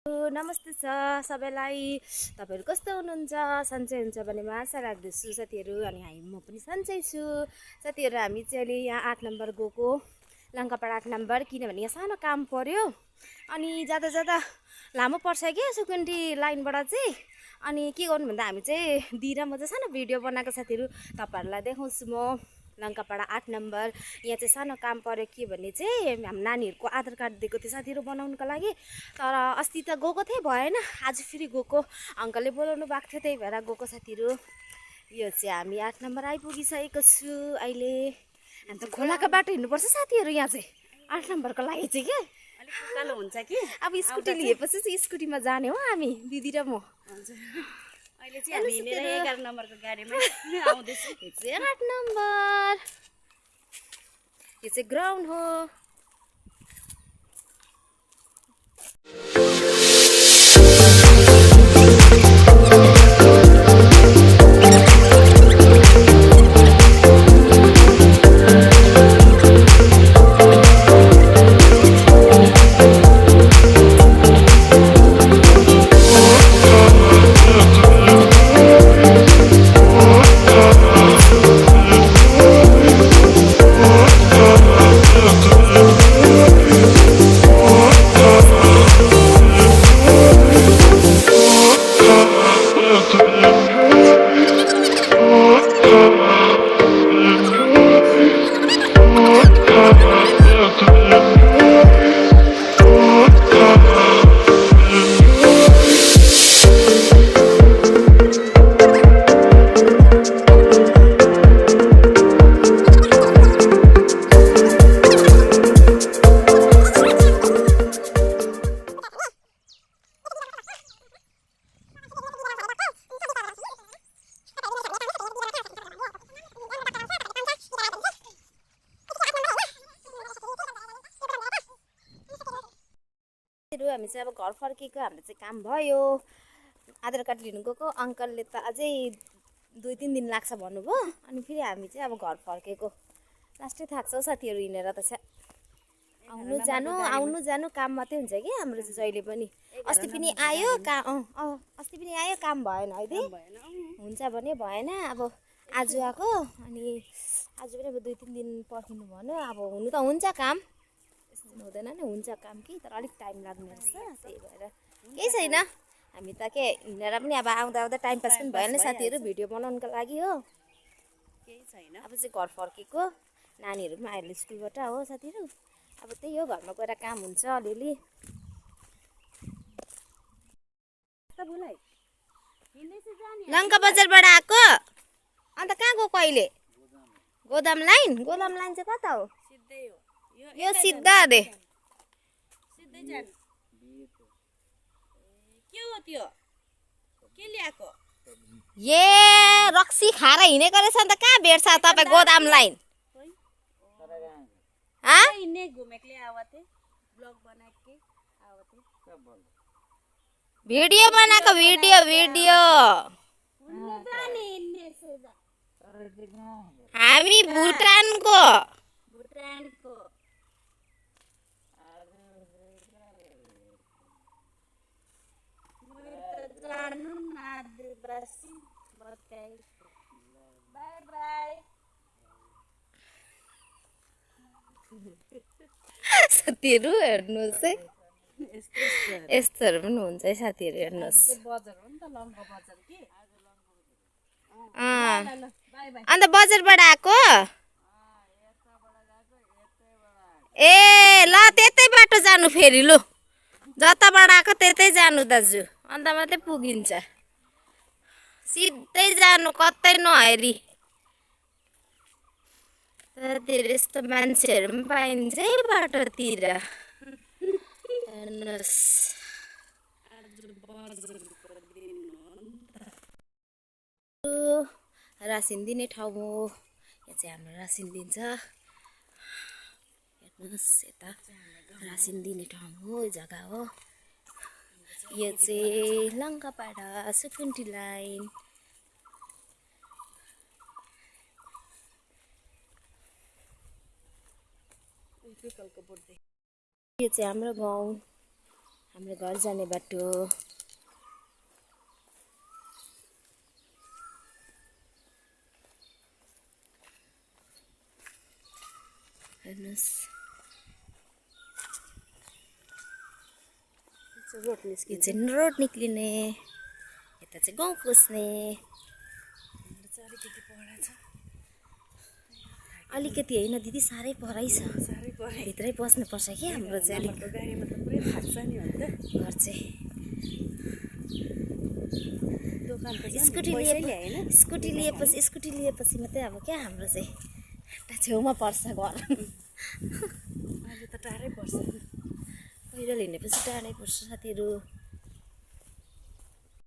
नमस्ते सबैलाई। तपाईहरु कस्तो हुनुहुन्छ? सन्चै हुन्छ भन्ने म आशा राख्दछु साथीहरु। अनि म पनि सन्चै छु साथीहरु। हामी चाहिँ अहिले यहाँ 8 नम्बर गएको, लङ्कापाडा 8 नम्बर, किनभने यहाँ सानो काम पर्यो। अनि जाँदा जाँदा लामो पर्छ के सुकुन्टी लाइनबाट चाहिँ। अनि के गर्नु भन्दा हामी चाहिँ दिदी र म चाहिँ सानो भिडियो बनाएको साथीहरु, तपाईहरुलाई देखाउँछु म। लङ्कापाडा 8 नम्बर यहाँ चाहिँ सानो काम पर्यो के भन्ने चाहिँ हाम्रो नानीहरुको आधार कार्ड दिएको थियो साथीहरु बनाउनको लागि। तर अस्ति त गएको थिएँ भएन, आज फेरि गएको, अंकलले बोलाउनु भएको थियो त्यही भएर गएको साथीहरु। यो चाहिँ हामी 8 नम्बर आइपुगिसकेको छु अहिले। अन्त खोलाको बाटो हिँड्नुपर्छ साथीहरु यहाँ चाहिँ 8 नम्बरको लागि चाहिँ के अलिक उकालो हुन्छ कि। अब स्कुटी लिएपछि चाहिँ स्कुटीमा जाने हो हामी, दिदी र म। अहिले चाहिँ हामी हिँडेर 11 नम्बरको गाडीमा आउँदैछु। यो चाहिँ 8 नम्बर, यो चाहिँ ग्राउन्ड हो। हामी चाहिँ अब घर फर्केको, हाम्रो चाहिँ काम भयो। आधार कार्ड लिनु गएको, अंकलले त अझै 2-3 दिन लाग्छ भन्नुभयो। अनि फेरि हामी चाहिँ अब घर फर्केको। लास्टै थाक्छ साथीहरु हिँडेर त छ। आउनु जानु काम मात्रै हुन्छ कि हाम्रो चाहिँ जहिले पनि। अस्ति पनि आयो अस्ति पनि आयो, काम भएन है दि। हुन्छ भने भएन। अब आज आएको, अनि आज पनि अब 2-3 दिन पर्खिनु भन्यो। अब हुनु त हुन्छ काम, हुँदैन नि, हुन्छ काम कि, तर अलिक टाइम लाग्ने रहेछ। त्यही भएर केही छैन, हामी त के हिँडेर पनि अब आउँदा आउँदा टाइम पास पनि भएन साथीहरु, भिडियो बनाउनको लागि हो। केही छैन। अब चाहिँ घर फर्केको, नानीहरु पनि आएर स्कुलबाट हो साथीहरु। अब त्यही हो, घरमा गएर काम हुन्छ अलिअलि। लङ्का बजारबाट आएको, अन्त कहाँ गएको अहिले? गोदाम लाइन। गोदाम लाइन चाहिँ कता हो? सिधै हो यो सिधा अरे सिधै जानु। के हो त्यो? के ल्याएको? ये रक्सी खाएर हिँडेको रहेछ। अन्त कहाँ भेट्छ तपाईँ गोदाम लाइन? हिँड्ने घुमेक्ले आवते, ब्लग बनाके आवते। भिडियो बनाएको, भिडियो हामी भुटानको साथीहरु हेर्नुहोस् है, यस्तोहरू पनि हुन्छ है साथीहरु, हेर्नुहोस्। अन्त बजारबाट आएको? ए ल, त्यतै बाटो जानु फेरि, लु जताबाट आएको त्यतै जानु दाजु, अन्त मात्रै पुगिन्छ। सिधै जानु, कतै नहेरी। यस्तो मान्छेहरू पनि पाइन्छ है बाटोतिर, हेर्नुहोस्। रासिन दिने ठाउँ हो, यहाँ चाहिँ हाम्रो रासिन दिन्छ। हेर्नुहोस्, यता रासिन दिने ठाउँ हो, जग्गा हो। यो चाहिँ लङ्कापाडा सुकुन्टी लाइन। यो चाहिँ हाम्रो गाउँ, हाम्रो घर जाने बाटो। हेर्नुहोस् रोड यो निस्किन्छ चाहिँ रोड निक्लिने, यता चाहिँ गाउँ पस्ने। अलिकति पढा छ अलिकति होइन दिदी, साह्रै परै छ। साह्रै पऱ्यो भित्रै पस्नुपर्छ कि हाम्रो चाहिँ अलिक गाडीमा त पुरै थाक्छ नि अन्त घर चाहिँ। दोकानको स्कुटी लिएपछि मात्रै अब क्या हाम्रो चाहिँ छेउमा पर्छ घर। अहिले त टाढै पर्छ पैदल हिँडेपछि टाढै पर्छ साथीहरू।